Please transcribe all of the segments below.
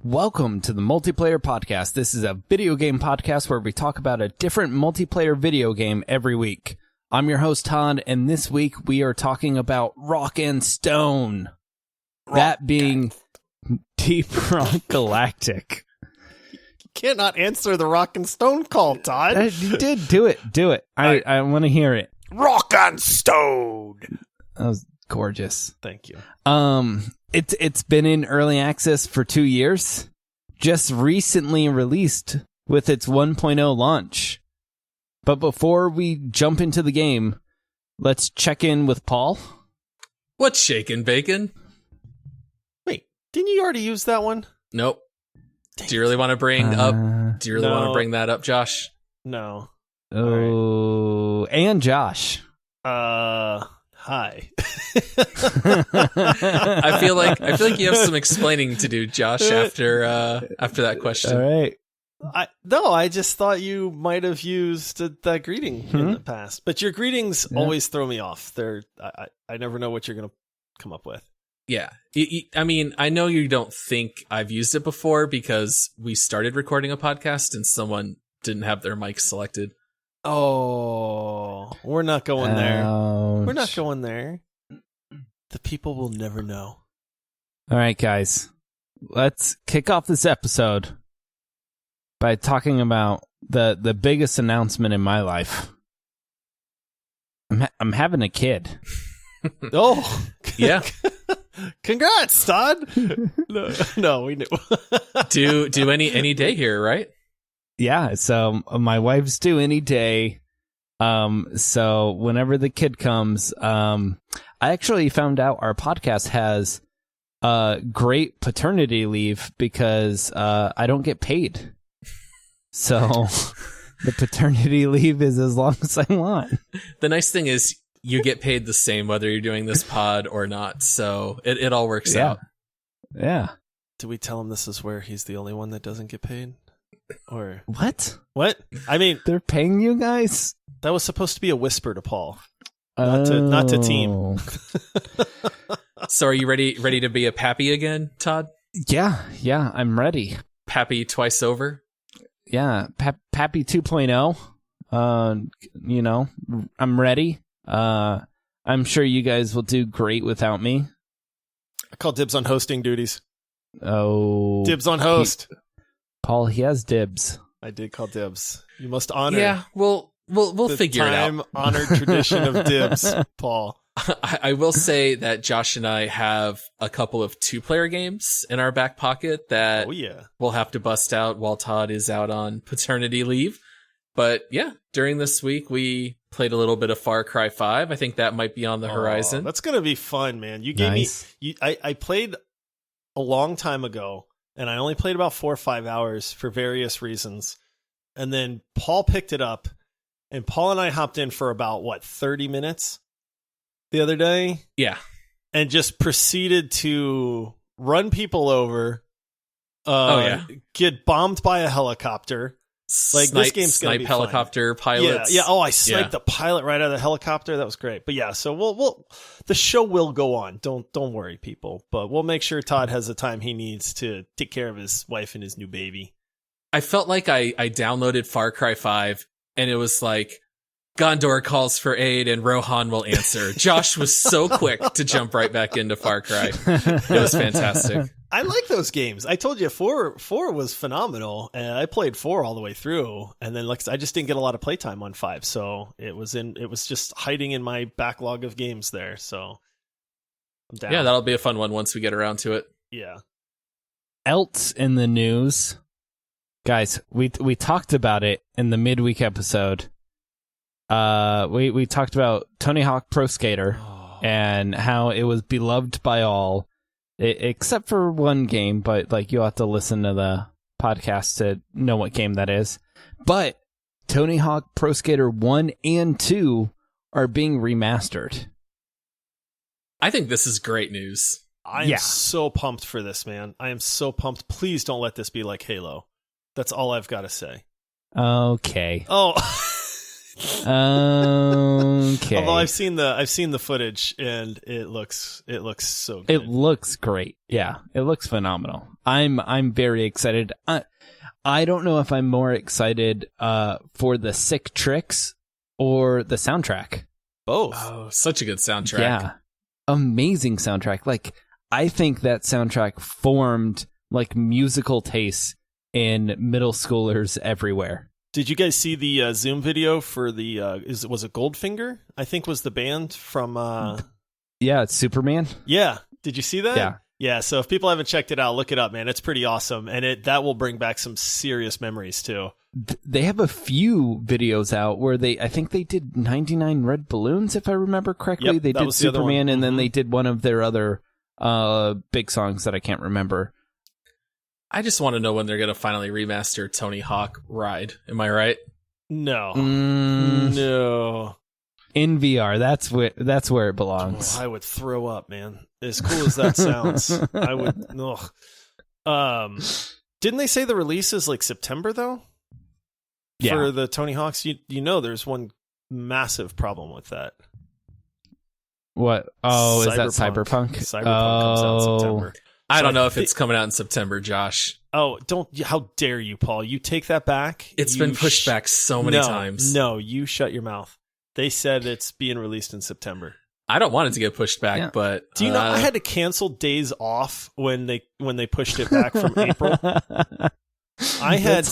Welcome to the Multiplayer Podcast. This is a video game podcast where we talk about a different multiplayer video game every week. I'm your host, Todd, and this week we are talking about Rock and Stone. That being Deep Rock Galactic. You cannot answer the Rock and Stone call, Todd. You did. Do it. I want to hear it. Rock and Stone. That was gorgeous. Thank you. It's been in early access for 2 years. Just recently released with its 1.0 launch. But before we jump into the game, let's check in with Paul. What's shaking, bacon? Wait, didn't you already use that one? Nope. Do you really want to bring up? Do you really want to bring that up, Josh? No. Oh, right. And Josh. Hi. I feel like you have some explaining to do, Josh, after that question. All right. I just thought you might have used that greeting in the past. But your greetings always throw me off. I never know what you're going to come up with. Yeah. I mean, I know you don't think I've used it before because we started recording a podcast and someone didn't have their mic selected. Oh, we're not going there. Ouch. We're not going there. The people will never know. All right, guys. Let's kick off this episode by talking about the biggest announcement in my live. I'm having a kid. Oh, yeah. Congrats, Todd. No, we knew. Do any day here, right? Yeah, so my wife's due any day. So whenever the kid comes, I actually found out our podcast has great paternity leave because I don't get paid. So the paternity leave is as long as I want. The nice thing is you get paid the same whether you're doing this pod or not. So it all works out. Yeah. Do we tell him this is where he's the only one that doesn't get paid? Or What? I mean, They're paying you guys? that was supposed to be a whisper to Paul, not to team. So are you ready to be a pappy again, Todd? Yeah, I'm ready. Pappy twice over? Yeah, Pappy 2.0. I'm ready. I'm sure you guys will do great without me. I call dibs on hosting duties. Oh. Dibs on host. Paul, he has dibs. I did call dibs. You must honor. Yeah, we'll figure it out. Time-honored tradition of dibs, Paul. I will say that Josh and I have a couple of 2-player games in our back pocket that we'll have to bust out while Todd is out on paternity leave. But yeah, during this week, we played a little bit of Far Cry 5. I think that might be on the horizon. That's going to be fun, man. You gave me... I played a long time ago, and I only played about 4 or 5 hours for various reasons. And then Paul picked it up, and Paul and I hopped in for about, 30 minutes the other day? Yeah. And just proceeded to run people over, get bombed by a helicopter. Like, this game's going to be helicopter fun. pilots. Yeah. Oh, I sniped the pilot right out of the helicopter. That was great. But yeah, so the show will go on. Don't worry, people. But we'll make sure Todd has the time he needs to take care of his wife and his new baby. I felt like I downloaded Far Cry 5 and it was like, Gondor calls for aid and Rohan will answer. Josh was so quick to jump right back into Far Cry. It was fantastic. I like those games. I told you 4 was phenomenal, and I played 4 all the way through. And then I just didn't get a lot of playtime on 5, so it was just hiding in my backlog of games there. So I'm down. Yeah, that'll be a fun one once we get around to it. Yeah. Else in the news, guys, we talked about it in the midweek episode. We talked about Tony Hawk Pro Skater and how it was beloved by all. Except for one game, but you'll have to listen to the podcast to know what game that is. But Tony Hawk Pro Skater 1 and 2 are being remastered. I think this is great news. I am so pumped for this, man. I am so pumped. Please don't let this be like Halo. That's all I've got to say. Okay. Oh. Okay. 4K. Although I've seen the footage and it looks so good. It looks great. Yeah, it looks phenomenal. I'm very excited. I don't know if I'm more excited for the sick tricks or the soundtrack. Both. Oh, such a good soundtrack. Yeah. Amazing soundtrack. Like, I think that soundtrack formed like musical tastes in middle schoolers everywhere. Did you guys see the Zoom video for the was it Goldfinger? I think was the band from Yeah, it's Superman. Yeah. Did you see that? Yeah. Yeah, so if people haven't checked it out, look it up, man. It's pretty awesome, and that will bring back some serious memories too. They have a few videos out where I think they did 99 Red Balloons, if I remember correctly. Yep, they did the Superman, and then they did one of their other big songs that I can't remember. I just want to know when they're going to finally remaster Tony Hawk Ride. Am I right? No. No. In VR, that's where it belongs. Oh, I would throw up, man. As cool as that sounds, I would. Ugh. Didn't they say the release is like September though? Yeah. For the Tony Hawks, you know, there's one massive problem with that. What? Oh, is that Cyberpunk? Cyberpunk comes out in September. I don't know if it's coming out in September, Josh. Oh, how dare you, Paul? You take that back. It's been pushed back so many times. No, you shut your mouth. They said it's being released in September. I don't want it to get pushed back, but do you know I had to cancel days off when they pushed it back from April? I had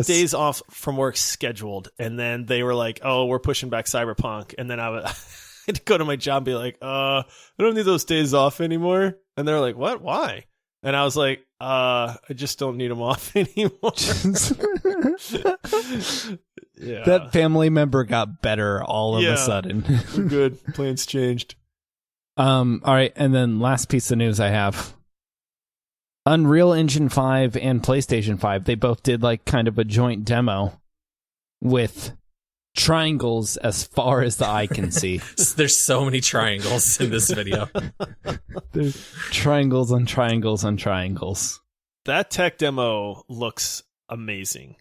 days off from work scheduled, and then they were like, "Oh, we're pushing back Cyberpunk," and then I had to go to my job and be like, "I don't need those days off anymore," and they're like, "What? Why?" And I was like, I just don't need them off anymore. Yeah. That family member got better all of a sudden. We're good. Plans changed. All right, and then last piece of news I have. Unreal Engine 5 and PlayStation 5, they both did like kind of a joint demo with triangles as far as the eye can see. There's so many triangles in this video. There's triangles on triangles on triangles. That tech demo looks amazing.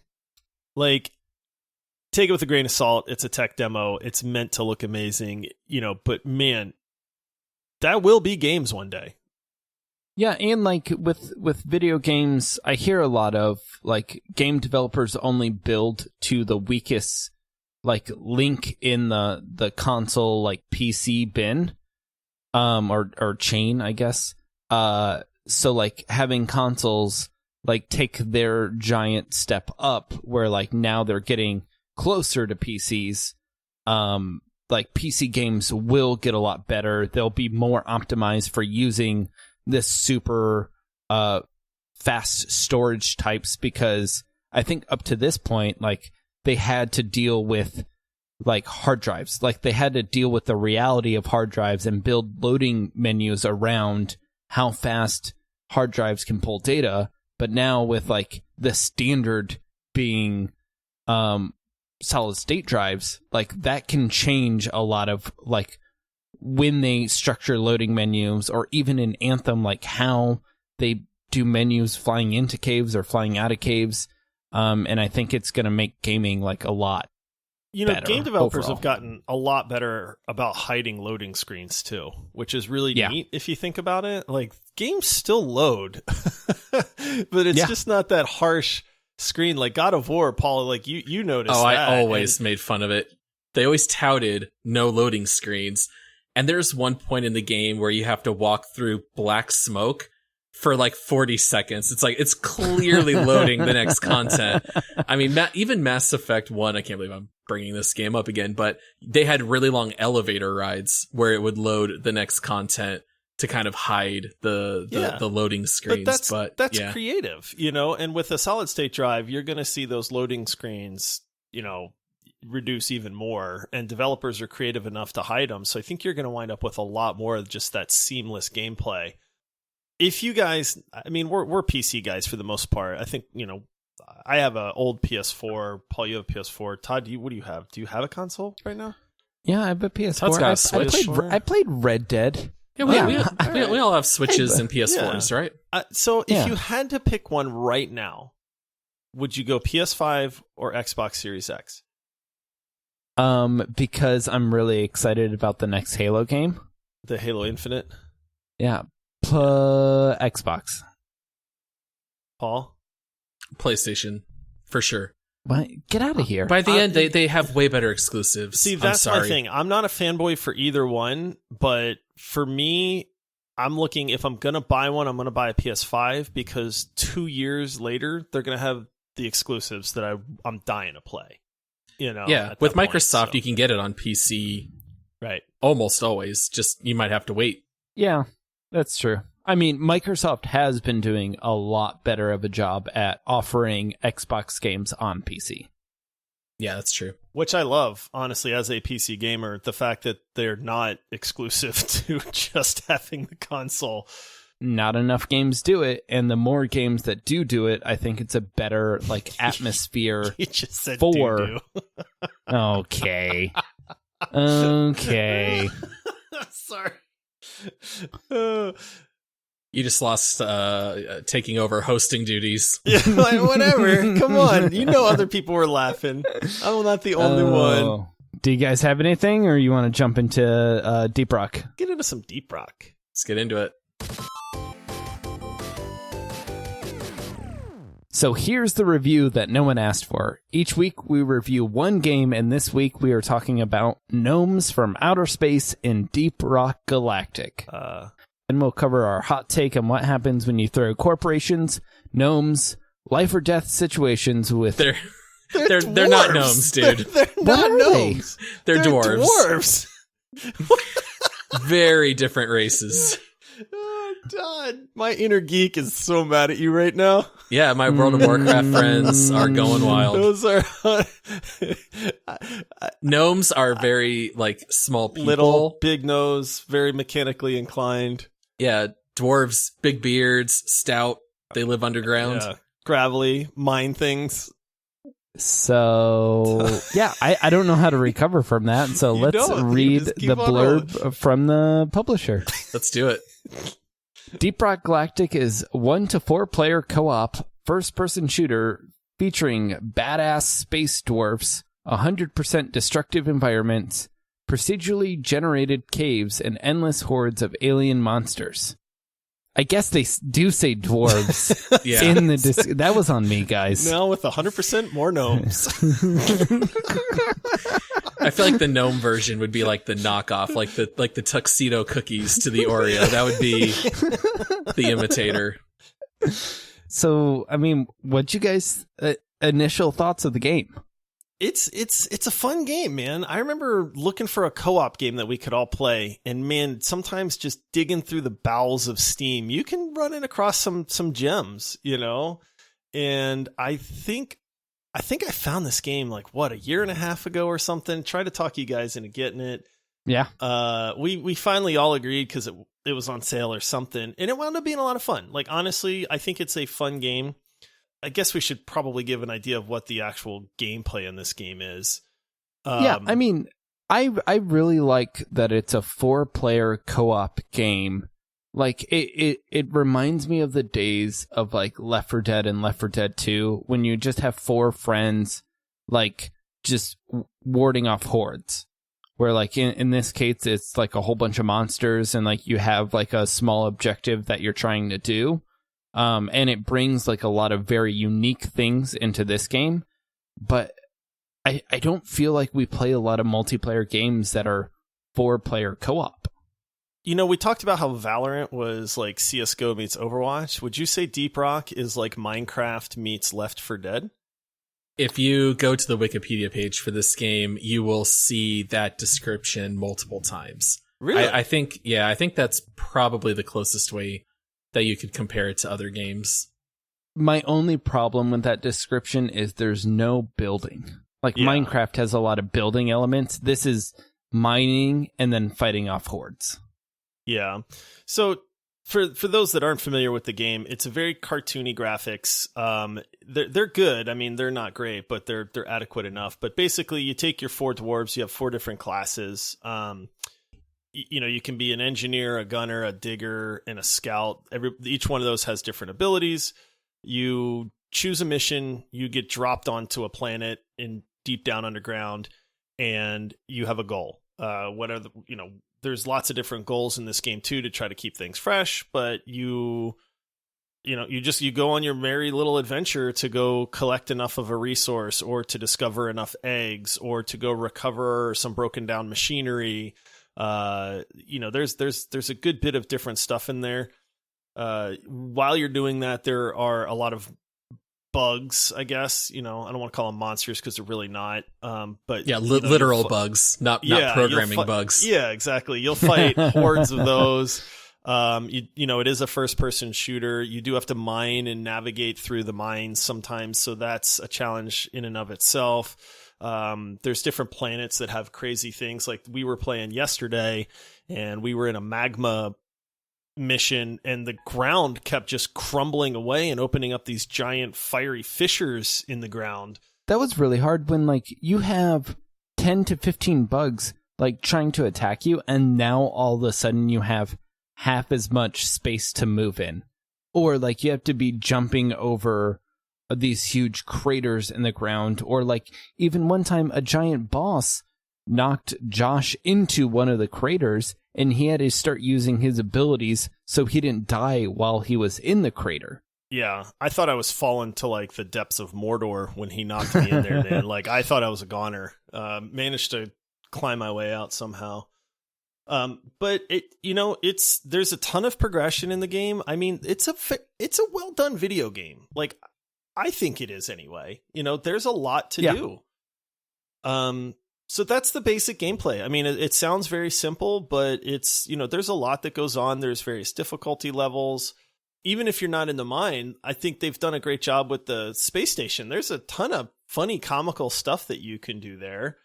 Like, take it with a grain of salt. It's a tech demo. It's meant to look amazing, but man, that will be games one day. Yeah, and like with video games, I hear a lot of like game developers only build to the weakest like link in the console like PC bin or chain, I guess. So like having consoles like take their giant step up where like now they're getting closer to PCs. Like PC games will get a lot better. They'll be more optimized for using this super fast storage types, because I think up to this point, like they had to deal with like hard drives. Like they had to deal with the reality of hard drives and build loading menus around how fast hard drives can pull data. But now with like the standard being solid state drives, like that can change a lot of like when they structure loading menus, or even in Anthem, like how they do menus flying into caves or flying out of caves. And I think it's going to make gaming like a lot better game developers overall. have gotten a lot better about hiding loading screens too, which is really neat if you think about it. Like games still load, but it's just not that harsh screen. Like God of War, Paul, like you noticed that. I always made fun of it. They always touted no loading screens. And there's one point in the game where you have to walk through black smoke for like 40 seconds. It's like, it's clearly loading the next content. I mean, even Mass Effect 1, I can't believe I'm bringing this game up again, but they had really long elevator rides where it would load the next content to kind of hide the loading screens. But that's creative, and with a solid state drive, you're going to see those loading screens, reduce even more, and developers are creative enough to hide them. So I think you're going to wind up with a lot more of just that seamless gameplay. If you guys, I mean, we're PC guys for the most part. I think, I have an old PS4. Paul, you have a PS4. Todd, what do you have? Do you have a console right now? Yeah, I have a PS4. Todd's got a Switch. I played Red Dead. Yeah, we all have Switches and PS4s, right? So if you had to pick one right now, would you go PS5 or Xbox Series X? Because I'm really excited about the next Halo game. The Halo Infinite? Yeah. Xbox. Paul? PlayStation, for sure. What? Get out of here. By the end, they have way better exclusives. See, that's my thing. I'm not a fanboy for either one, but for me, I'm looking, if I'm going to buy one, I'm going to buy a PS5 because 2 years later, they're going to have the exclusives that I'm dying to play. You know, yeah, with Microsoft, you can get it on PC, right? Almost always. Just you might have to wait. Yeah, that's true. I mean, Microsoft has been doing a lot better of a job at offering Xbox games on PC. Yeah, that's true. Which I love, honestly, as a PC gamer, the fact that they're not exclusive to just having the console. Not enough games do it, and the more games that do it, I think it's a better atmosphere. You just said for. Okay. Okay. Sorry. You just lost taking over hosting duties. Yeah, whatever. Come on. You know other people were laughing. I'm not the only one. Do you guys have anything, or you want to jump into Deep Rock? Get into some Deep Rock. Let's get into it. So here's the review that no one asked for. Each week we review one game, and this week we are talking about Gnomes from Outer Space in Deep Rock Galactic. Then we'll cover our hot take on what happens when you throw corporations, gnomes, life or death situations with... They're not gnomes, dude. They're not gnomes. They're dwarves. Dwarves. Very different races. Todd, my inner geek is so mad at you right now. Yeah, my World of Warcraft friends are going wild. Those are gnomes are very small people, little, big nose, very mechanically inclined. Yeah, dwarves, big beards, stout. They live underground. Yeah. Gravelly, mine things. So, yeah, I don't know how to recover from that. So let's read the blurb from the publisher. Let's do it. Deep Rock Galactic is 1 to 4 player co-op first-person shooter featuring badass space dwarfs, 100% destructive environments, procedurally generated caves, and endless hordes of alien monsters. I guess they do say dwarves in the that was on me, guys. Now with 100% more gnomes. I feel like the gnome version would be like the knockoff, like the tuxedo cookies to the Oreo. That would be the imitator. So, I mean, what'd you guys initial thoughts of the game? It's a fun game, man. I remember looking for a co-op game that we could all play, and man, sometimes just digging through the bowels of Steam, you can run in across some gems, you know. And I think I found this game a year and a half ago or something. Tried to talk you guys into getting it. Yeah. We finally all agreed because it was on sale or something, and it wound up being a lot of fun. Honestly, I think it's a fun game. I guess we should probably give an idea of what the actual gameplay in this game is. Yeah, I mean, I really like that it's a 4-player co-op game. It reminds me of the days of Left 4 Dead and Left 4 Dead 2 when you just have 4 friends just warding off hordes. Where in this case it's a whole bunch of monsters and you have a small objective that you're trying to do. And it brings a lot of very unique things into this game, but I don't feel like we play a lot of multiplayer games that are 4-player co-op. You know, we talked about how Valorant was CSGO meets Overwatch. Would you say Deep Rock is Minecraft meets Left 4 Dead? If you go to the Wikipedia page for this game, you will see that description multiple times. Really? I think that's probably the closest way that you could compare it to other games. My only problem with that description is there's no building. Minecraft has a lot of building elements. This is mining and then fighting off hordes. Yeah. So for those that aren't familiar with the game, it's a very cartoony graphics. They're good. I mean, they're not great, but they're adequate enough. But basically, you take your 4 dwarves. You have 4 different classes. You can be an engineer, a gunner, a digger, and a scout. Each one of those has different abilities. You choose a mission. You get dropped onto a planet in deep down underground, and you have a goal. There's lots of different goals in this game too to try to keep things fresh, but you go on your merry little adventure to go collect enough of a resource, or to discover enough eggs, or to go recover some broken down machinery. There's a good bit of different stuff in there. While you're doing that, there are a lot of bugs, I guess. I don't want to call them monsters because they're really not. But yeah, literal bugs, not programming bugs. Yeah, exactly. You'll fight hordes of those. It is a first-person shooter. You do have to mine and navigate through the mines sometimes, so that's a challenge in and of itself. There's different planets that have crazy things. Like we were playing yesterday, and we were in a magma mission, and the ground kept just crumbling away and opening up these giant fiery fissures in the ground. That was really hard when you have 10 to 15 bugs trying to attack you, and now all of a sudden you have half as much space to move in, or you have to be jumping over these huge craters in the ground, or even one time a giant boss knocked Josh into one of the craters, and he had to start using his abilities so he didn't die while he was in the crater. Yeah, I thought I was falling to the depths of Mordor when he knocked me in there, man. I thought I was a goner. Managed to climb my way out somehow. But there's a ton of progression in the game. I mean, it's a well done video game. I think it is anyway. There's a lot to do. So that's the basic gameplay. I mean, it sounds very simple, but it's, there's a lot that goes on. There's various difficulty levels. Even if you're not in the mine, I think they've done a great job with the space station. There's a ton of funny, comical stuff that you can do there.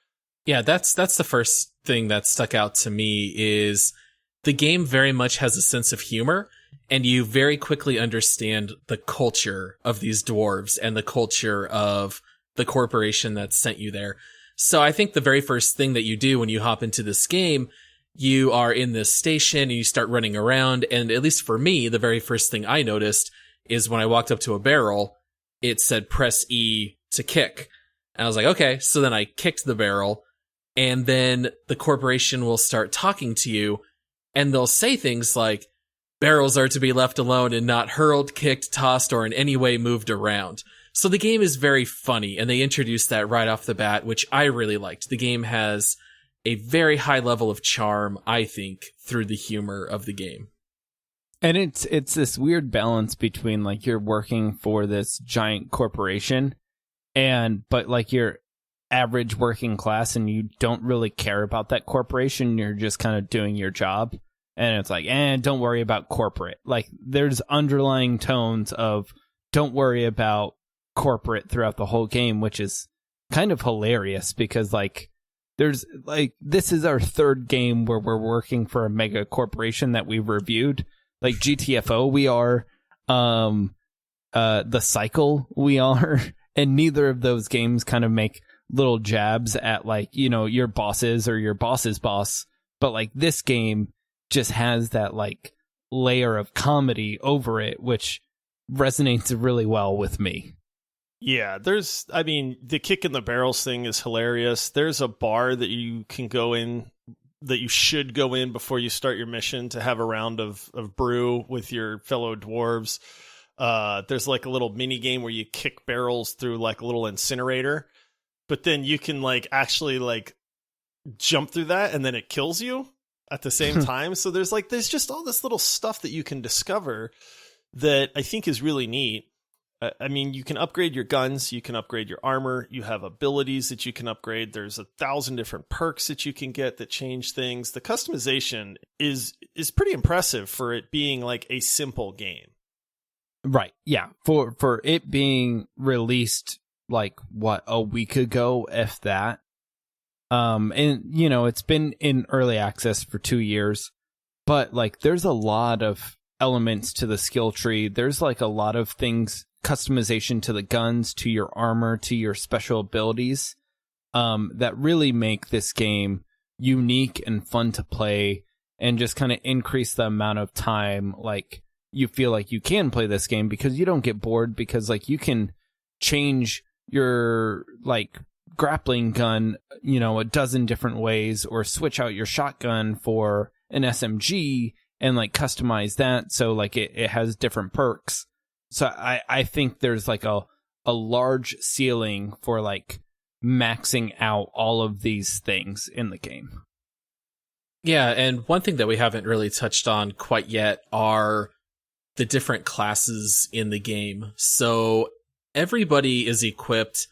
Yeah, that's the first thing that stuck out to me is the game very much has a sense of humor, and you very quickly understand the culture of these dwarves and the culture of the corporation that sent you there. So I think the very first thing that you do when you hop into this game, you are in this station and you start running around. And at least for me, the very first thing I noticed is when I walked up to a barrel, it said press E to kick. And I was like, okay. So then I kicked the barrel, and then the corporation will start talking to you, and they'll say things like, barrels are to be left alone and not hurled, kicked, tossed, or in any way moved around. So the game is very funny, and they introduced that right off the bat, which I really liked. The game has a very high level of charm, I think, through the humor of the game. And it's this weird balance between you're working for this giant corporation, but you're average working class, and you don't really care about that corporation. You're just kind of doing your job, and it's don't worry about corporate. There's underlying tones of don't worry about corporate throughout the whole game, which is kind of hilarious because there's this is our third game where we're working for a mega corporation that we've reviewed. GTFO we are, The Cycle we are, and neither of those games kind of make little jabs at your bosses or your boss's boss, but this game just has that layer of comedy over it, which resonates really well with me. Yeah, the kick in the barrels thing is hilarious. There's a bar that you can go in, that you should go in before you start your mission to have a round of brew with your fellow dwarves. There's a little mini game where you kick barrels through a little incinerator, but then you can actually jump through that, and then it kills you at the same time. So there's just all this little stuff that you can discover that I think is really neat. I mean, you can upgrade your guns, you can upgrade your armor, you have abilities that you can upgrade. There's 1,000 different perks that you can get that change things. The customization is pretty impressive for it being a simple game. Right. Yeah. For it being released a week ago, if that. And it's been in early access for 2 years, but there's a lot of elements to the skill tree. There's a lot of things, customization to the guns, to your armor, to your special abilities, that really make this game unique and fun to play, and just kind of increase the amount of time you feel you can play this game, because you don't get bored, because you can change your grappling gun, a dozen different ways, or switch out your shotgun for an SMG and like customize that so like it has different perks. So I think there's like a large ceiling for like maxing out all of these things in the game. Yeah, and one thing that we haven't really touched on quite yet are the different classes in the game. So everybody is equipped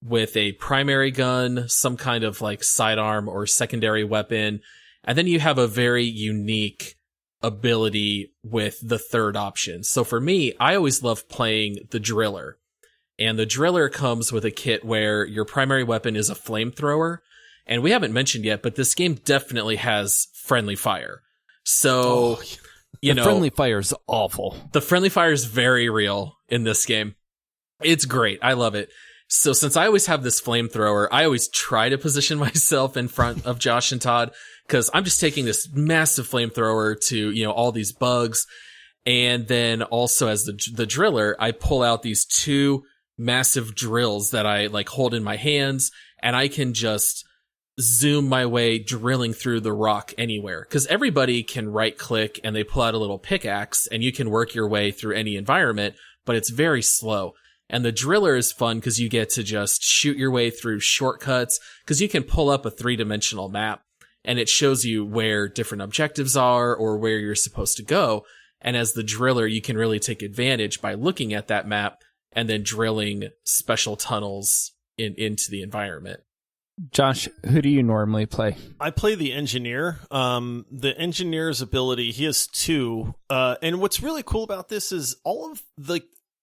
with a primary gun, some kind of like sidearm or secondary weapon, and then you have a very unique ability with the third option. So for me, I always love playing the Driller. And the Driller comes with a kit where your primary weapon is a flamethrower. And we haven't mentioned yet, but this game definitely has friendly fire. So, the friendly fire is awful. The friendly fire is very real in this game. It's great. I love it. So since I always have this flamethrower, I always try to position myself in front of Josh and Todd, because I'm just taking this massive flamethrower to, all these bugs. And then also as the Driller, I pull out these two massive drills that I like hold in my hands, and I can just zoom my way drilling through the rock anywhere. Because everybody can right click and they pull out a little pickaxe and you can work your way through any environment, but it's very slow. And the Driller is fun because you get to just shoot your way through shortcuts, because you can pull up a 3-dimensional map and it shows you where different objectives are or where you're supposed to go. And as the Driller, you can really take advantage by looking at that map and then drilling special tunnels into the environment. Josh, who do you normally play? I play the Engineer. The Engineer's ability, he has two. And what's really cool about this is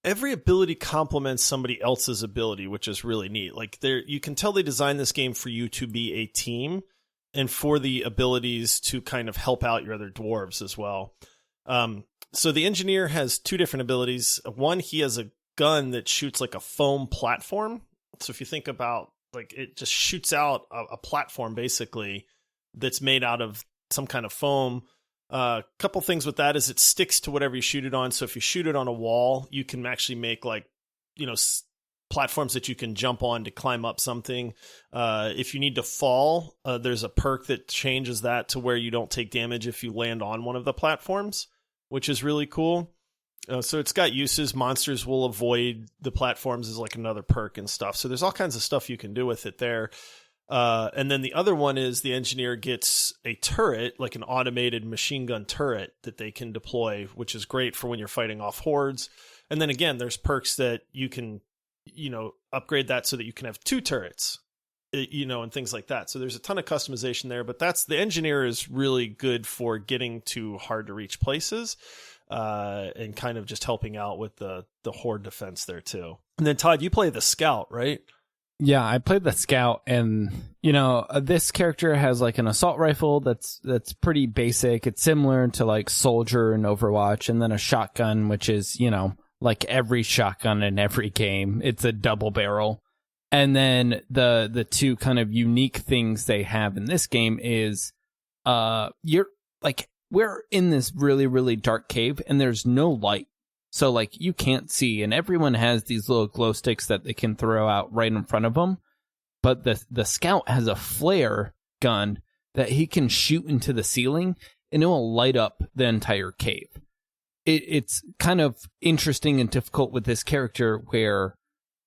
every ability complements somebody else's ability, which is really neat. Like you can tell they designed this game for you to be a team and for the abilities to kind of help out your other dwarves as well. So the Engineer has two different abilities. One, he has a gun that shoots like a foam platform. So if you think about, like, it just shoots out a platform basically that's made out of some kind of foam. Couple things with that is it sticks to whatever you shoot it on. So if you shoot it on a wall, you can actually make like, platforms that you can jump on to climb up something. If you need to fall, there's a perk that changes that to where you don't take damage if you land on one of the platforms, which is really cool. So it's got uses. Monsters will avoid the platforms as like another perk and stuff. So there's all kinds of stuff you can do with it there. And then the other one is the Engineer gets a turret, like an automated machine gun turret that they can deploy, which is great for when you're fighting off hordes. And then again, there's perks that you can, upgrade that so that you can have two turrets, and things like that. So there's a ton of customization there, but the Engineer is really good for getting to hard to reach places. And kind of just helping out with the horde defense there too. And then Todd, you play the Scout, right? Yeah, I played the Scout, and this character has like an assault rifle that's pretty basic. It's similar to like Soldier in Overwatch, and then a shotgun, which is like every shotgun in every game. It's a double barrel. And then the two kind of unique things they have in this game is we're in this really, really dark cave and there's no light. So like you can't see, and everyone has these little glow sticks that they can throw out right in front of them. But the Scout has a flare gun that he can shoot into the ceiling and it will light up the entire cave. It's kind of interesting and difficult with this character where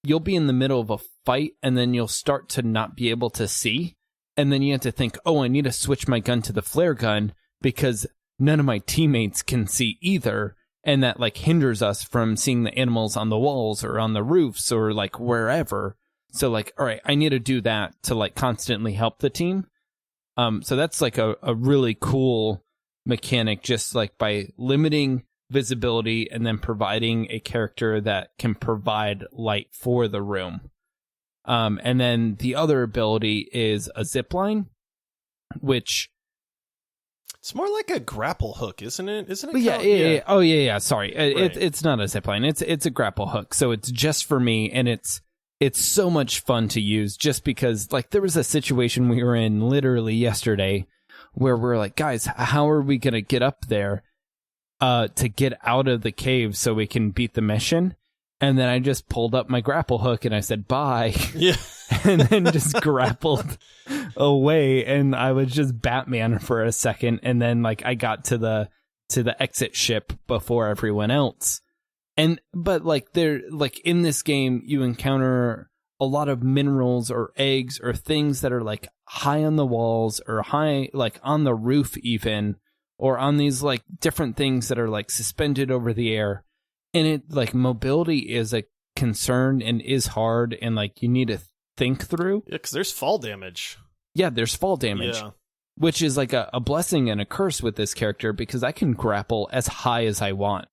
you'll be in the middle of a fight and then you'll start to not be able to see. And then you have to think, I need to switch my gun to the flare gun because none of my teammates can see either. And that like hinders us from seeing the animals on the walls or on the roofs or like wherever. So like, all right, I need to do that to like constantly help the team. So that's like a really cool mechanic, just like by limiting visibility and then providing a character that can provide light for the room. And then the other ability is a zipline, which it's more like a grapple hook, isn't it? Yeah. Oh, yeah. Sorry, right. It's not a zipline. It's a grapple hook. So it's just for me, and it's so much fun to use. Just because, like, there was a situation we were in literally yesterday where we're like, guys, how are we gonna get up there to get out of the cave so we can beat the mission? And then I just pulled up my grapple hook and I said, bye. Yeah. and then just grappled away, and I was just Batman for a second, and then like I got to the exit ship before everyone else. But like in this game you encounter a lot of minerals or eggs or things that are like high on the walls or high like on the roof even, or on these like different things that are like suspended over the air. And it like mobility is a concern and is hard, and like you need to think through. Yeah, because there's fall damage. Yeah, there's fall damage. Yeah. Which is like a blessing and a curse with this character, because I can grapple as high as I want.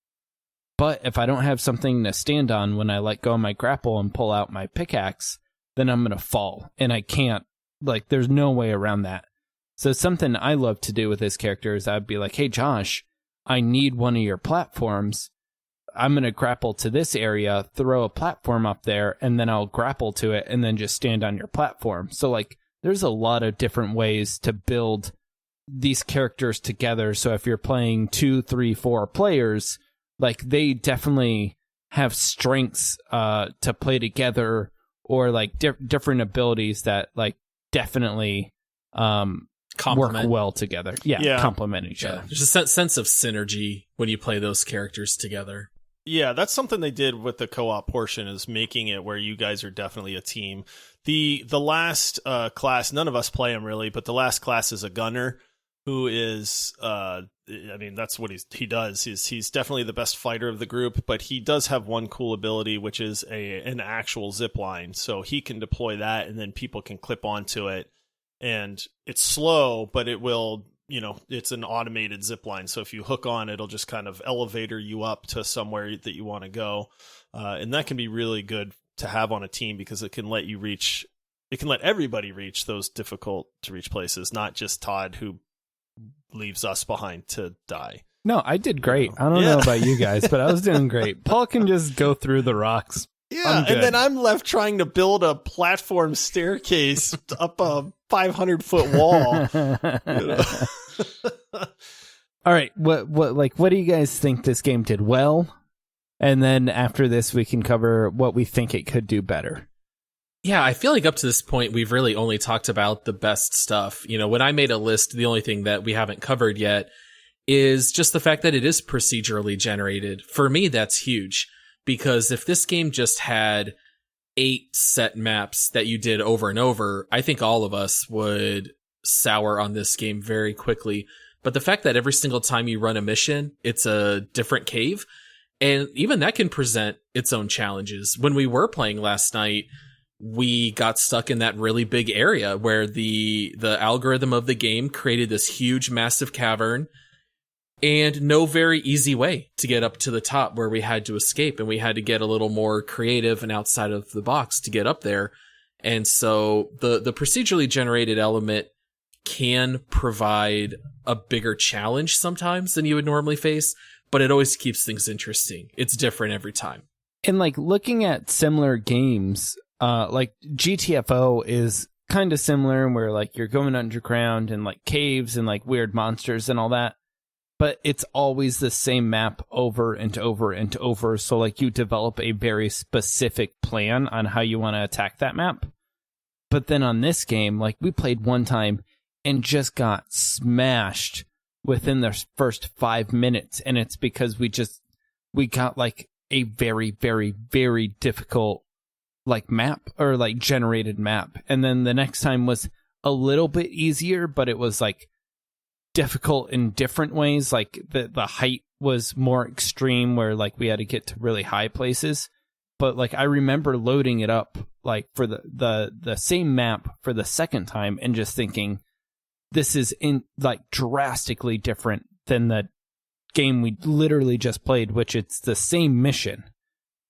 But if I don't have something to stand on when I let go of my grapple and pull out my pickaxe, then I'm going to fall. And I can't, like, there's no way around that. So something I love to do with this character is I'd be like, hey, Josh, I need one of your platforms. I'm going to grapple to this area, throw a platform up there, and then I'll grapple to it and then just stand on your platform. So, like, there's a lot of different ways to build these characters together. So if you're playing 2, 3, 4 players, like they definitely have strengths to play together, or like different abilities that like definitely work well together. Yeah, complement each other. There's a sense of synergy when you play those characters together. Yeah, that's something they did with the co-op portion, is making it where you guys are definitely a team. The last class, none of us play him really, but the last class is a gunner, who is, I mean, that's what he does. He's definitely the best fighter of the group, but he does have one cool ability, which is an actual zip line. So he can deploy that, and then people can clip onto it. And it's slow, but it will, it's an automated zip line. So if you hook on, it'll just kind of elevator you up to somewhere that you want to go. And that can be really good to have on a team, because it can let everybody reach those difficult to reach places, not just Todd, who leaves us behind to die. No, I did great. I don't know about you guys, but I was doing great. Paul can just go through the rocks. Yeah, and then I'm left trying to build a platform staircase up a 500-foot wall. All right, what do you guys think this game did well? And then after this, we can cover what we think it could do better. Yeah, I feel like up to this point, we've really only talked about the best stuff. When I made a list, the only thing that we haven't covered yet is just the fact that it is procedurally generated. For me, that's huge, because if this game just had 8 set maps that you did over and over, I think all of us would sour on this game very quickly. But the fact that every single time you run a mission, it's a different cave, and even that can present its own challenges. When we were playing last night, we got stuck in that really big area where the algorithm of the game created this huge, massive cavern, and no very easy way to get up to the top, where we had to escape, and we had to get a little more creative and outside of the box to get up there. And so the procedurally generated element can provide a bigger challenge sometimes than you would normally face, but it always keeps things interesting. It's different every time. And like looking at similar games, like GTFO is kind of similar, where like you're going underground and like caves and like weird monsters and all that, but it's always the same map over and over and over. So like you develop a very specific plan on how you want to attack that map. But then on this game, like we played one time and just got smashed within the first 5 minutes. And it's because we got like a very, very, very difficult like map, or like generated map. And then the next time was a little bit easier, but it was like difficult in different ways. Like the height was more extreme, where like we had to get to really high places. But like I remember loading it up like for the same map for the second time and just thinking, this is in like drastically different than the game we literally just played, which it's the same mission,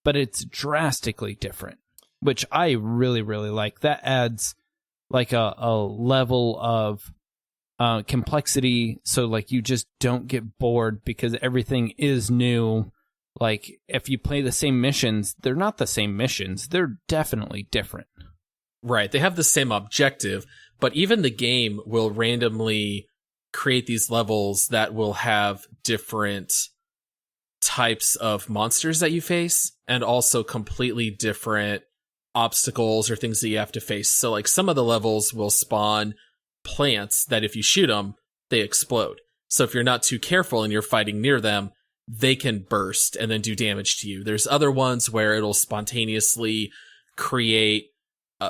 but it's drastically different, which I really, really like. That adds like a level of complexity, so like you just don't get bored because everything is new. Like if you play the same missions, they're not the same missions. They're definitely different. Right. They have the same objective, but even the game will randomly create these levels that will have different types of monsters that you face, and also completely different obstacles or things that you have to face. So like some of the levels will spawn plants that if you shoot them, they explode. So if you're not too careful and you're fighting near them, they can burst and then do damage to you. There's other ones where it'll spontaneously create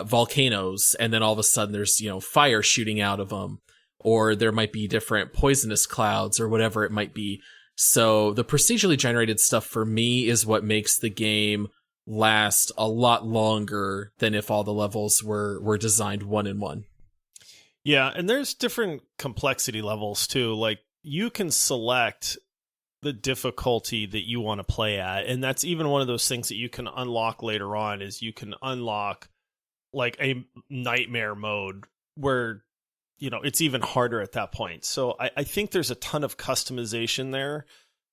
volcanoes, and then all of a sudden there's, fire shooting out of them, or there might be different poisonous clouds or whatever it might be. So the procedurally generated stuff for me is what makes the game last a lot longer than if all the levels were designed one in one. Yeah, and there's different complexity levels too. Like you can select the difficulty that you want to play at, and that's even one of those things that you can unlock later on. Is you can unlock like a nightmare mode where it's even harder at that point. So I think there's a ton of customization there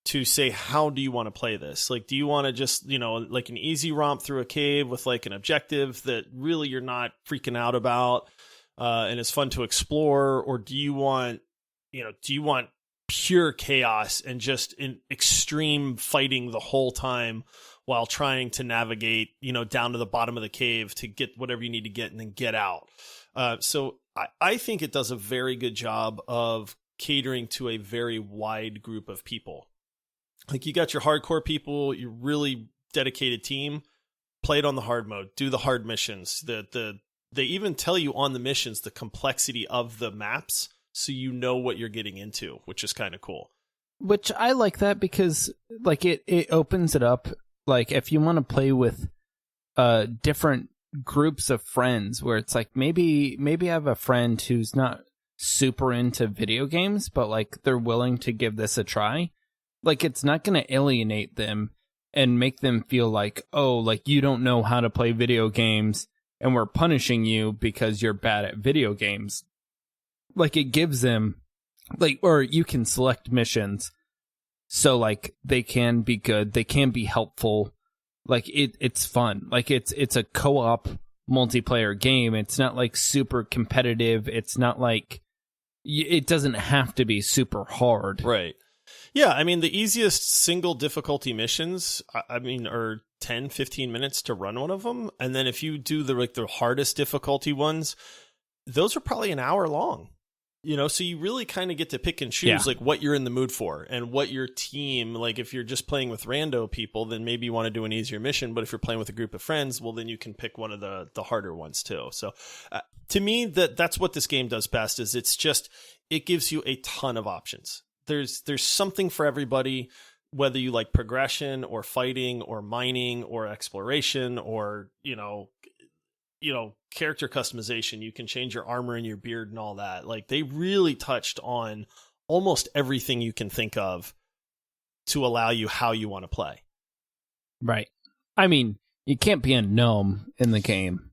to say, how do you want to play this? Like, do you want to just like an easy romp through a cave with like an objective that really you're not freaking out about and it's fun to explore, or do you want pure chaos and just in extreme fighting the whole time while trying to navigate, down to the bottom of the cave to get whatever you need to get and then get out. So I think it does a very good job of catering to a very wide group of people. Like you got your hardcore people, your really dedicated team, play it on the hard mode, do the hard missions. They even tell you on the missions the complexity of the maps, so you know what you're getting into, which is kind of cool. Which I like that because like it opens it up. Like if you want to play with different groups of friends, where it's like maybe I have a friend who's not super into video games, but like they're willing to give this a try. Like it's not going to alienate them and make them feel like, oh, like you don't know how to play video games and we're punishing you because you're bad at video games. Like it gives them like, or you can select missions so like they can be good, they can be helpful. Like it's fun. Like it's a co-op multiplayer game. It's not like super competitive. It's not like it doesn't have to be super hard. Right. Yeah, I mean the easiest single difficulty missions are 10, 15 minutes to run one of them, and then if you do the hardest difficulty ones, those are probably an hour long. So you really kind of get to pick and choose like what you're in the mood for and what your team, like if you're just playing with rando people, then maybe you want to do an easier mission. But if you're playing with a group of friends, well, then you can pick one of the harder ones too. So to me, that's what this game does best is it gives you a ton of options. There's something for everybody, whether you like progression or fighting or mining or exploration or, character customization. You can change your armor and your beard and all that. Like they really touched on almost everything you can think of to allow you how you want to play. Right. I mean, you can't be a gnome in the game.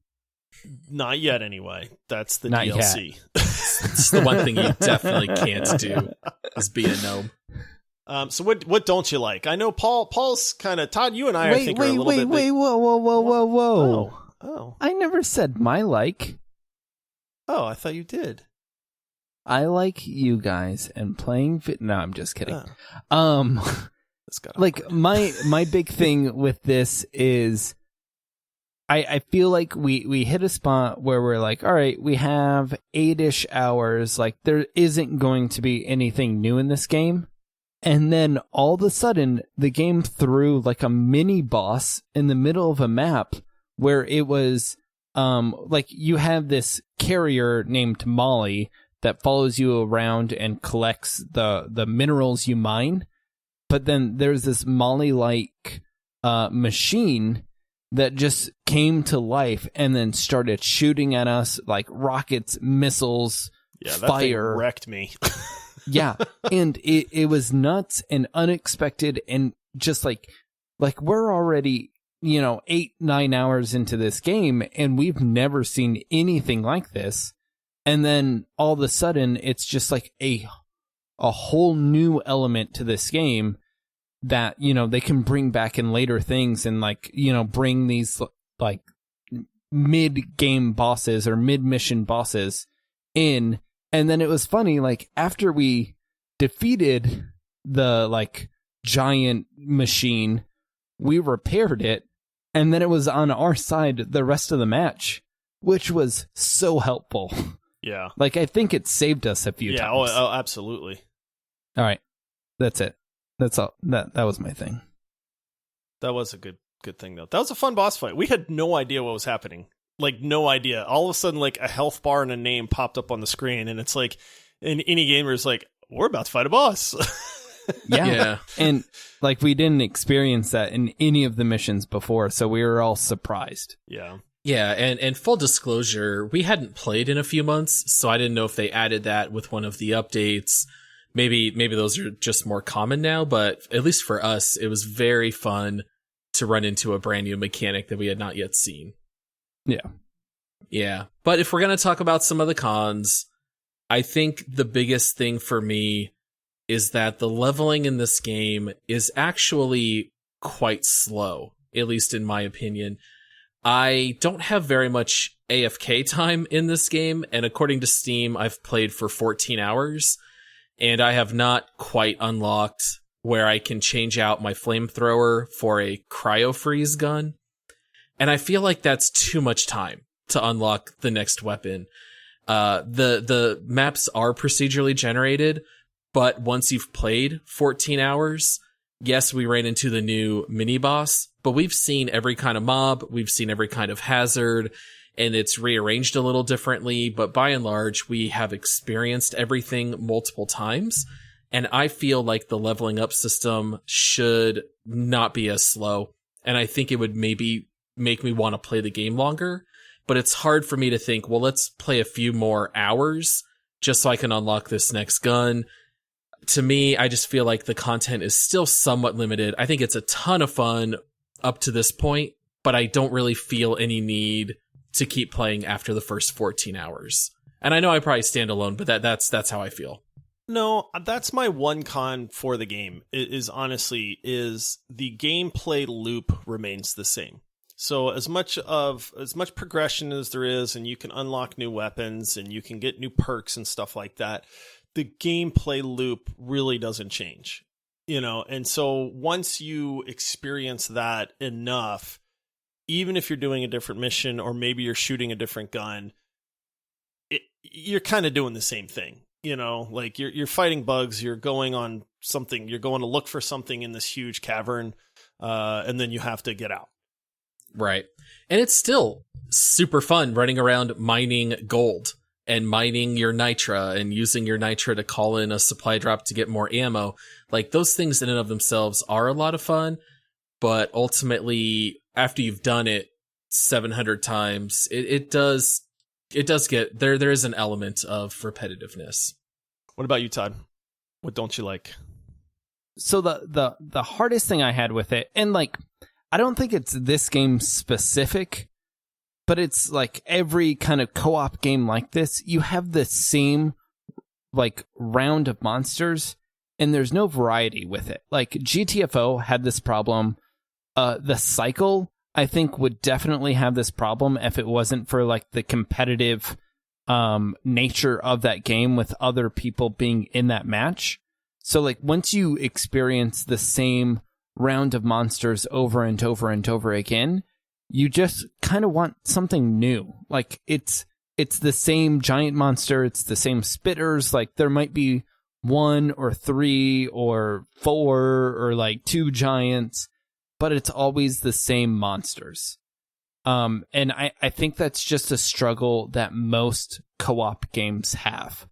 Not yet, anyway. That's the Not DLC. It's the one thing you definitely can't do is be a gnome. So what don't you like? I know Paul's kind of Todd. You and I, I think, are a little bit. Whoa. Oh. I never said my like. Oh, I thought you did. I like you guys and playing No, I'm just kidding. Like my big thing with this is I feel like we hit a spot where we're like, all right, we have 8-ish hours. Like there isn't going to be anything new in this game. And then all of a sudden the game threw like a mini boss in the middle of a map where it was like you have this carrier named Molly that follows you around and collects the minerals you mine. But then there's this Molly-like machine that just came to life and then started shooting at us like rockets, missiles, that fire. Thing wrecked me. Yeah, and it was nuts and unexpected and just like we're already 8-9 hours into this game and we've never seen anything like this, and then all of a sudden it's just like a whole new element to this game that they can bring back in later things and bring these like mid-game bosses or mid-mission bosses in. And then it was funny, like after we defeated the like giant machine, we repaired it. and then it was on our side the rest of the match, which was so helpful. Yeah. Like, I think it saved us a few times. Oh, absolutely. All right. That's it. That's all. That was my thing. That was a good thing, though. That was a fun boss fight. We had no idea what was happening. Like, no idea. All of a sudden, like, a health bar and a name popped up on the screen, and it's like, and any gamer is like, we're about to fight a boss. Yeah. And, like, we didn't experience that in any of the missions before, so we were all surprised. Yeah. Yeah, and full disclosure, we hadn't played in a few months, so I didn't know if they added that with one of the updates. Maybe those are just more common now, but at least for us, it was very fun to run into a brand new mechanic that we had not yet seen. Yeah. Yeah, but if we're going to talk about some of the cons, I think the biggest thing for me is that the leveling in this game is actually quite slow, at least in my opinion. I don't have very much AFK time in this game, and according to Steam, I've played for 14 hours, and I have not quite unlocked where I can change out my flamethrower for a cryo-freeze gun, and I feel like that's too much time to unlock the next weapon. The maps are procedurally generated, but once you've played 14 hours, yes, we ran into the new mini-boss, but we've seen every kind of mob, we've seen every kind of hazard, and it's rearranged a little differently, but by and large, we have experienced everything multiple times, and I feel like the leveling up system should not be as slow, and I think it would maybe make me want to play the game longer, but it's hard for me to think, well, let's play a few more hours just so I can unlock this next gun. To me, I just feel like the content is still somewhat limited. I think it's a ton of fun up to this point, but I don't really feel any need to keep playing after the first 14 hours. And I know I probably stand alone, but that's how I feel. No, that's my one con for the game is honestly the gameplay loop remains the same. So as much progression as there is, and you can unlock new weapons and you can get new perks and stuff like that, the gameplay loop really doesn't change, and so once you experience that enough, even if you're doing a different mission or maybe you're shooting a different gun, you're kind of doing the same thing, like you're fighting bugs, you're going on something, you're going to look for something in this huge cavern, and then you have to get out. Right. And it's still super fun running around mining gold and mining your nitra and using your nitra to call in a supply drop to get more ammo. Like, those things in and of themselves are a lot of fun, but ultimately, after you've done it 700 times, it does get there is an element of repetitiveness. What about you, Todd? What don't you like? So the hardest thing I had with it, and like, I don't think it's this game specific, but it's like every kind of co-op game like this, you have the same like round of monsters and there's no variety with it. Like, GTFO had this problem. The Cycle, I think, would definitely have this problem if it wasn't for like the competitive nature of that game with other people being in that match. So like, once you experience the same round of monsters over and over and over again, you just kind of want something new. Like, it's the same giant monster, it's the same spitters. Like, there might be 1 or 3 or 4 or like 2 giants, but it's always the same monsters. And I think that's just a struggle that most co-op games have.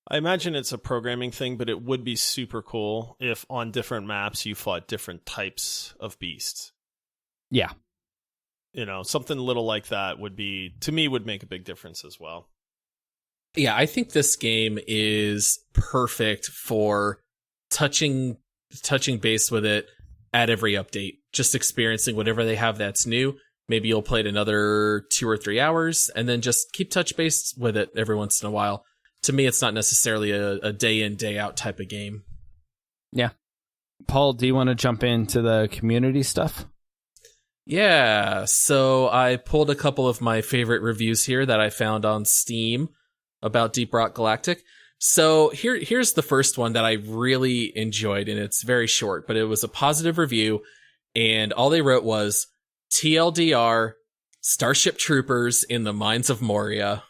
I imagine it's a programming thing, but it would be super cool if on different maps you fought different types of beasts. Yeah. Something little like that would make a big difference as well. Yeah, I think this game is perfect for touching base with it at every update, just experiencing whatever they have that's new. Maybe you'll play it another 2 or 3 hours and then just keep touch base with it every once in a while. To me, it's not necessarily a day in, day out type of game. Yeah. Paul, do you want to jump into the community stuff? Yeah, so I pulled a couple of my favorite reviews here that I found on Steam about Deep Rock Galactic. So here's the first one that I really enjoyed, and it's very short, but it was a positive review, and all they wrote was, TLDR, Starship Troopers in the Mines of Moria.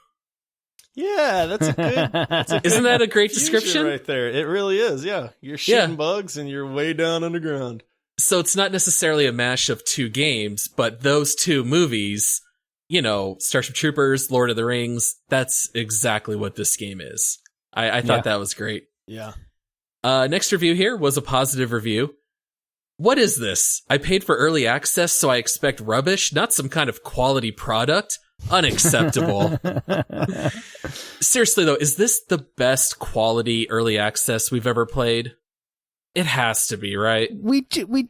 Yeah, that's a good. Isn't that a great description right there? It really is. Yeah, you're shooting bugs and you're way down underground. So it's not necessarily a mash of two games, but those two movies, you know, Starship Troopers, Lord of the Rings, that's exactly what this game is. I thought that was great. Yeah. Next review here was a positive review. What is this? I paid for early access, so I expect rubbish, not some kind of quality product. Unacceptable. Seriously though, is this the best quality early access we've ever played? It has to be, right? We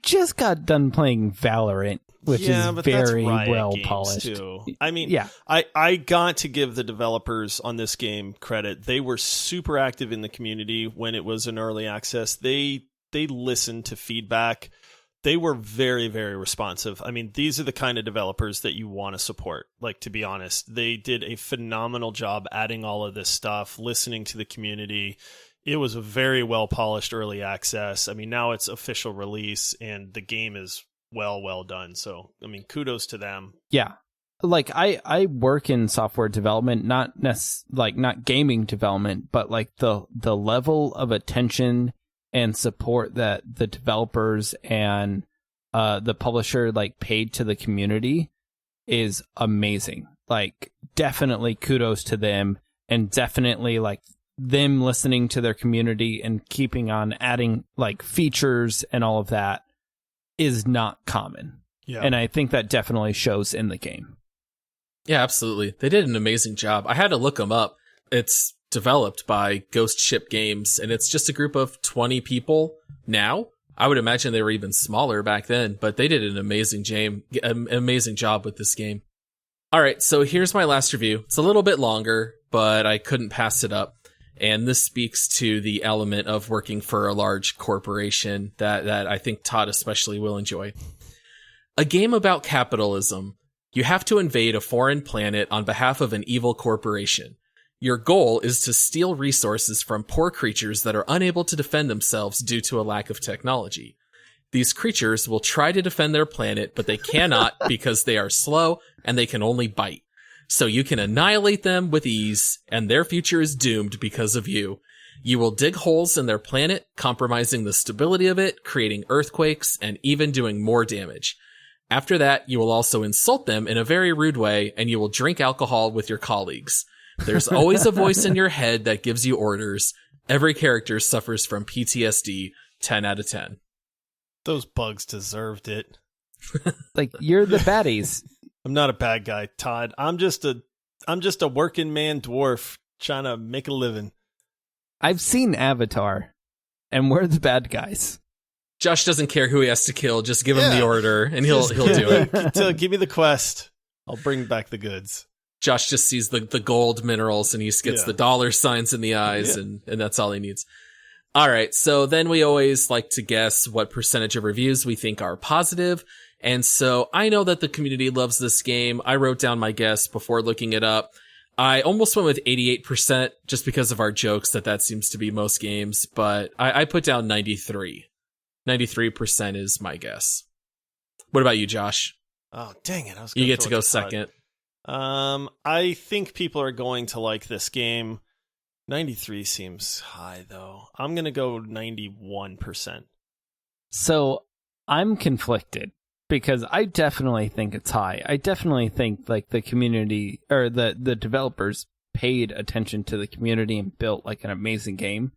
just got done playing Valorant, which is very well polished. Too. I mean, I got to give the developers on this game credit. They were super active in the community when it was an early access. They listened to feedback. They were very, very responsive. I mean, these are the kind of developers that you want to support. Like, to be honest, they did a phenomenal job adding all of this stuff, listening to the community. It was a very well polished early access. I mean, now it's official release and the game is well done. So, I mean, kudos to them. Yeah. Like I work in software development, not gaming development, but like the level of attention and support that the developers and the publisher like paid to the community is amazing. Like, definitely kudos to them, and definitely like them listening to their community and keeping on adding like features and all of that is not common. Yeah. And I think that definitely shows in the game. Yeah, absolutely. They did an amazing job. I had to look them up. It's developed by Ghost Ship Games, and it's just a group of 20 people now. I would imagine they were even smaller back then, but they did an amazing job with this game. All right, so here's my last review. It's a little bit longer, but I couldn't pass it up. And this speaks to the element of working for a large corporation that I think Todd especially will enjoy. A game about capitalism. You have to invade a foreign planet on behalf of an evil corporation. Your goal is to steal resources from poor creatures that are unable to defend themselves due to a lack of technology. These creatures will try to defend their planet, but they cannot because they are slow and they can only bite. So you can annihilate them with ease, and their future is doomed because of you. You will dig holes in their planet, compromising the stability of it, creating earthquakes, and even doing more damage. After that, you will also insult them in a very rude way, and you will drink alcohol with your colleagues. There's always a voice in your head that gives you orders. Every character suffers from PTSD. 10 out of 10. Those bugs deserved it. Like, you're the baddies. I'm not a bad guy, Todd. I'm just a working man dwarf trying to make a living. I've seen Avatar, and we're the bad guys. Josh doesn't care who he has to kill. Just give him the order, and he'll do it. Give me the quest. I'll bring back the goods. Josh just sees the gold minerals, and he gets the dollar signs in the eyes, and that's all he needs. All right, so then we always like to guess what percentage of reviews we think are positive. And so I know that the community loves this game. I wrote down my guess before looking it up. I almost went with 88% just because of our jokes that seems to be most games, but I put down 93. 93% is my guess. What about you, Josh? Oh, dang it. You get to go second. I think people are going to like this game. 93 seems high, though. I'm going to go 91%. So I'm conflicted because I definitely think it's high. I definitely think like the community or the developers paid attention to the community and built like an amazing game.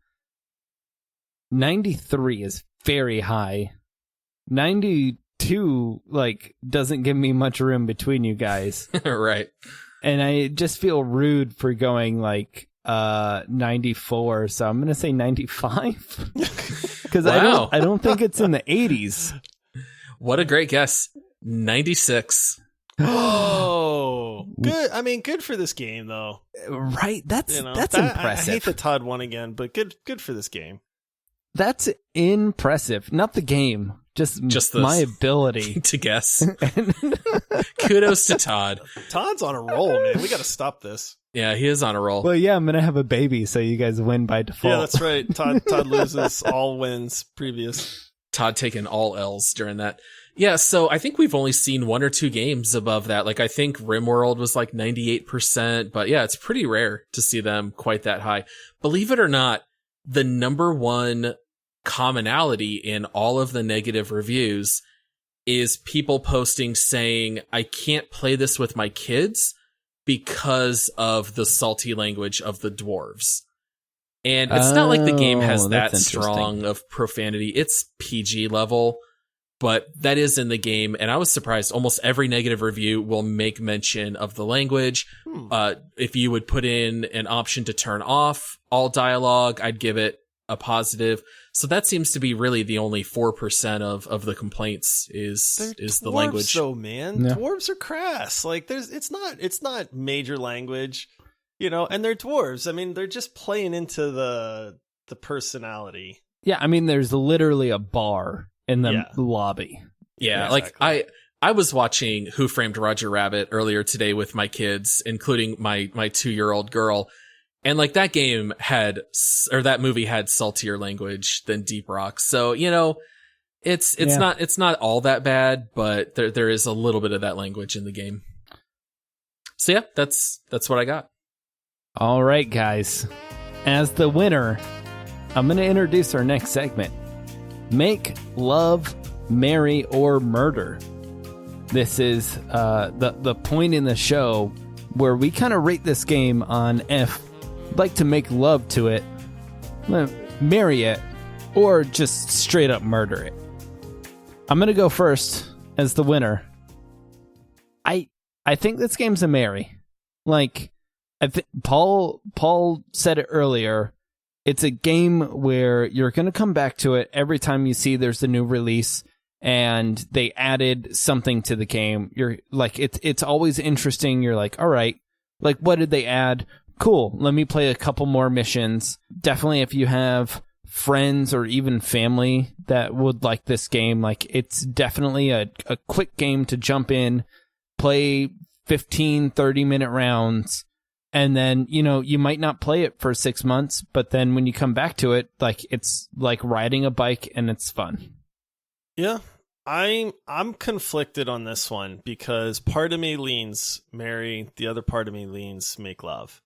93 is very high. 92 like doesn't give me much room between you guys. Right. And I just feel rude for going like 94, so I'm gonna say 95 because I don't think it's in the 80s. What a great guess. 96. Oh, good. I mean, good for this game though. Right, that's impressive. I hate that Todd won again, but good for this game. That's impressive. Not the game, just my ability to guess. Kudos to Todd. Todd's on a roll, man. We got to stop this. Yeah, he is on a roll. Well, yeah, I'm gonna have a baby, so you guys win by default. Yeah, that's right. Todd loses all wins previous. Todd taking all L's during that. Yeah, so I think we've only seen 1 or 2 games above that. Like, I think RimWorld was like 98%, but yeah, it's pretty rare to see them quite that high. Believe it or not, the number one commonality in all of the negative reviews is people posting saying, I can't play this with my kids because of the salty language of the dwarves. And it's not like the game has that strong of profanity. It's PG level. But that is in the game, and I was surprised. Almost every negative review will make mention of the language. If you would put in an option to turn off all dialogue, I'd give it a positive. So that seems to be really the only 4% of the complaints is the language. So man, yeah. Dwarves are crass. Like it's not major language, you know, and they're dwarves. I mean, they're just playing into the personality. Yeah, I mean, there's literally a bar in the lobby. Yeah, exactly. Like I was watching Who Framed Roger Rabbit earlier today with my kids, including my 2-year-old girl. And like that movie had saltier language than Deep Rock. So, you know, it's not all that bad, but there is a little bit of that language in the game. So yeah, that's what I got. All right, guys. As the winner, I'm going to introduce our next segment. Make, love, marry, or murder. This is the point in the show where we kind of rate this game on if you'd like to make love to it, marry it, or just straight up murder it. I'm going to go first as the winner. I think this game's a marry. Like, Paul said it earlier. It's a game where you're going to come back to it every time you see there's a new release and they added something to the game. You're like, it's always interesting. You're like, all right, like, what did they add? Cool. Let me play a couple more missions. Definitely if you have friends or even family that would like this game, like, it's definitely a quick game to jump in, play 15, 30-minute rounds. And then, you know, you might not play it for 6 months, but then when you come back to it, like, it's like riding a bike and it's fun. Yeah, I'm conflicted on this one because part of me leans marry, the other part of me leans make love.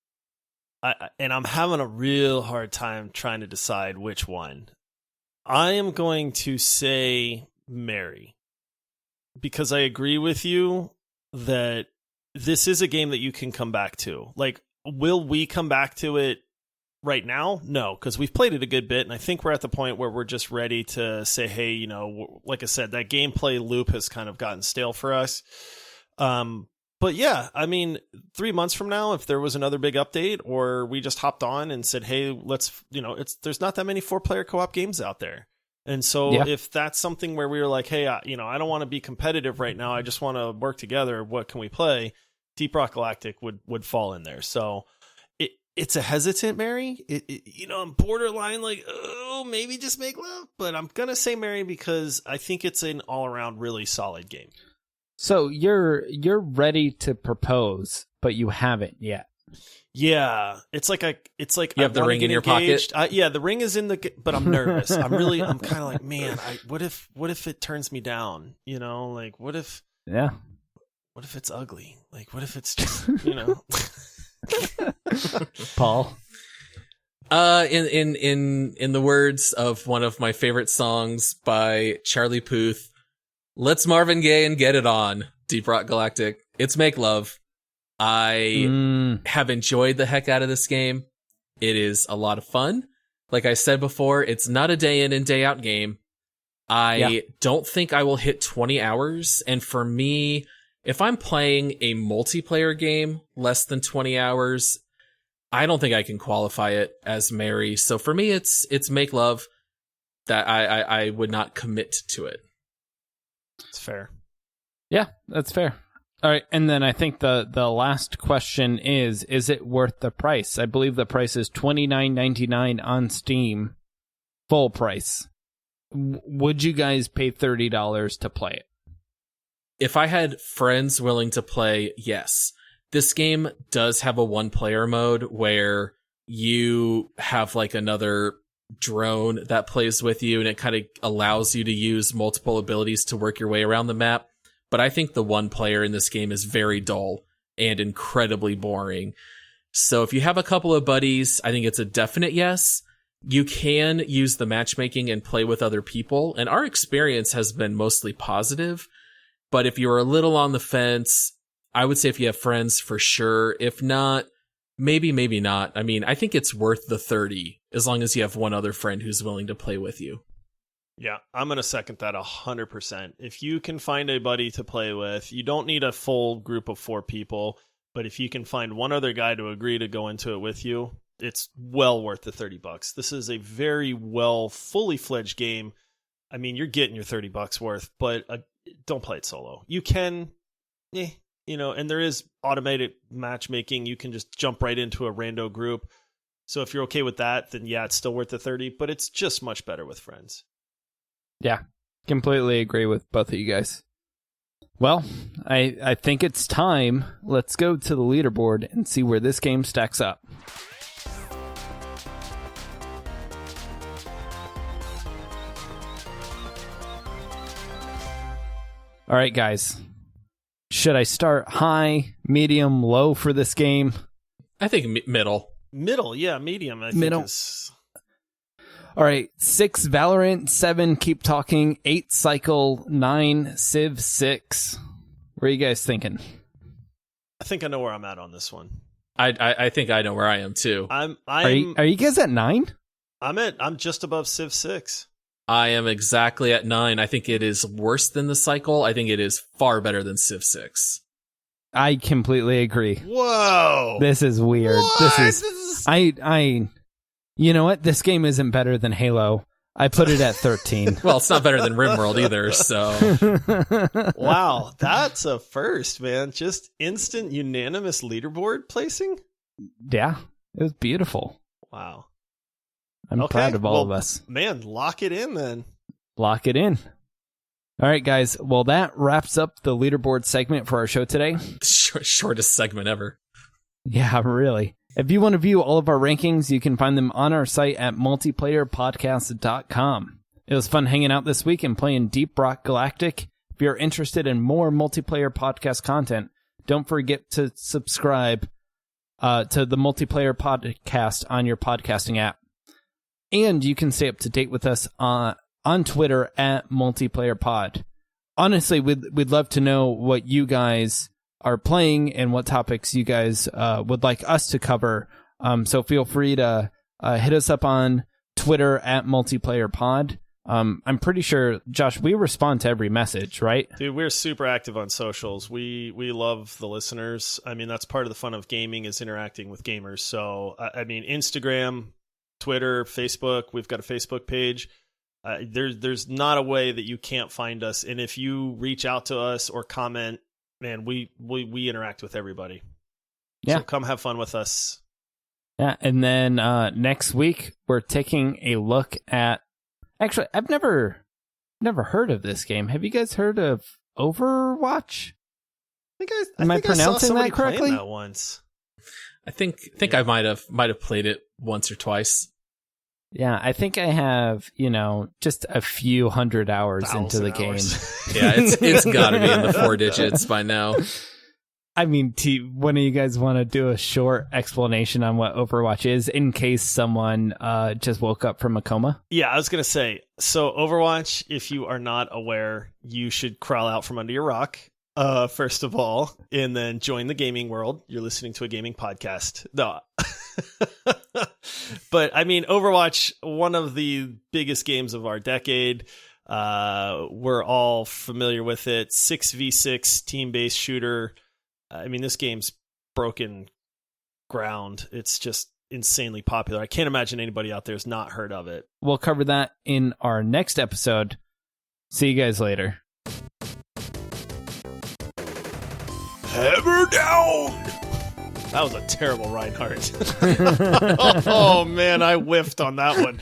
And I'm having a real hard time trying to decide which one. I am going to say marry because I agree with you that this is a game that you can come back to. Like, will we come back to it right now? No, because we've played it a good bit, and I think we're at the point where we're just ready to say, hey, you know, like I said, that gameplay loop has kind of gotten stale for us. But yeah, I mean, 3 months from now, if there was another big update, or we just hopped on and said, hey, let's, you know, there's not that many 4-player co-op games out there. And so if that's something where we were like, hey, you know, I don't want to be competitive right now, I just want to work together, what can we play? Deep Rock Galactic would fall in there. So it's a hesitant marry. You know, I'm borderline like, oh, maybe just make love, but I'm going to say marry because I think it's an all-around really solid game. So you're ready to propose, but you haven't yet. Yeah, it's like you have the ring in your pocket. Yeah, the ring is in but I'm nervous. I'm kind of like, man, what if it turns me down? You know, like what if it's ugly? Like what if it's just, you know? Paul, in the words of one of my favorite songs by Charlie Puth, let's Marvin Gaye and get it on. Deep Rock Galactic. It's make love. I have enjoyed the heck out of this game. It is a lot of fun. Like I said before, it's not a day in and day out game. I don't think I will hit 20 hours. And for me, if I'm playing a multiplayer game less than 20 hours, I don't think I can qualify it as marry. So for me, it's make love that I would not commit to it. It's fair. Yeah, that's fair. All right, and then I think the last question is it worth the price? I believe the price is $29.99 on Steam, full price. Would you guys pay $30 to play it? If I had friends willing to play, yes. This game does have a one-player mode where you have like another drone that plays with you, and it kind of allows you to use multiple abilities to work your way around the map. But I think the one player in this game is very dull and incredibly boring. So if you have a couple of buddies, I think it's a definite yes. You can use the matchmaking and play with other people, and our experience has been mostly positive. But if you're a little on the fence, I would say if you have friends, for sure. If not, maybe not. I mean, I think it's worth the $30 as long as you have one other friend who's willing to play with you. Yeah, I'm going to second that 100%. If you can find a buddy to play with, you don't need a full group of 4 people, but if you can find one other guy to agree to go into it with you, it's well worth the $30. This is a very fully fledged game. I mean, you're getting your $30 worth, but don't play it solo. You can, and there is automated matchmaking. You can just jump right into a rando group. So if you're okay with that, then yeah, it's still worth the $30, but it's just much better with friends. Yeah, completely agree with both of you guys. Well, I think it's time. Let's go to the leaderboard and see where this game stacks up. All right, guys. Should I start high, medium, low for this game? I think middle. Middle, yeah, medium. I think middle. Is... All right, 6 Valorant, 7 Keep Talking, 8 Cycle, 9 Civ 6. What are you guys thinking? I think I know where I'm at on this one. I think I know where I am too. Are you guys at 9? I'm just above Civ 6. I am exactly at 9. I think it is worse than the Cycle. I think it is far better than Civ 6. I completely agree. Whoa. This is weird. What? This is you know what? This game isn't better than Halo. I put it at 13. Well, it's not better than RimWorld either, so. Wow, that's a first, man. Just instant unanimous leaderboard placing? Yeah, it was beautiful. Wow. I'm proud of all of us. Man, lock it in then. Lock it in. All right, guys. Well, that wraps up the leaderboard segment for our show today. Shortest segment ever. Yeah, really. If you want to view all of our rankings, you can find them on our site at multiplayerpodcast.com. It was fun hanging out this week and playing Deep Rock Galactic. If you're interested in more multiplayer podcast content, don't forget to subscribe to the Multiplayer Podcast on your podcasting app. And you can stay up to date with us on Twitter at MultiplayerPod. Honestly, we'd love to know what you guys are playing and what topics you guys would like us to cover. So feel free to hit us up on Twitter at MultiplayerPod. I'm pretty sure, Josh, we respond to every message, right? Dude, we're super active on socials. We love the listeners. I mean, that's part of the fun of gaming is interacting with gamers. So, I mean, Instagram, Twitter, Facebook, we've got a Facebook page. There's not a way that you can't find us. And if you reach out to us or comment, man, we interact with everybody. Yeah. So come have fun with us. Yeah, and then next week we're taking a look at. Actually, I've never heard of this game. Have you guys heard of Overwatch? Am I pronouncing that correctly? That once. I think I might have played it once or twice. Yeah, I think I have, just a few hundred hours into the game. Yeah, it's got to be in the 4 digits by now. I mean, one of you guys want to do a short explanation on what Overwatch is in case someone just woke up from a coma? Yeah, I was going to say, so Overwatch, if you are not aware, you should crawl out from under your rock, first of all, and then join the gaming world. You're listening to a gaming podcast. No. But I mean, Overwatch, one of the biggest games of our decade. We're all familiar with it. 6v6 team-based shooter. I mean, this game's broken ground. It's just insanely popular. I can't imagine anybody out there has not heard of it. We'll cover that in our next episode. See you guys later. Hammer down! That was a terrible Reinhardt. Oh man, I whiffed on that one.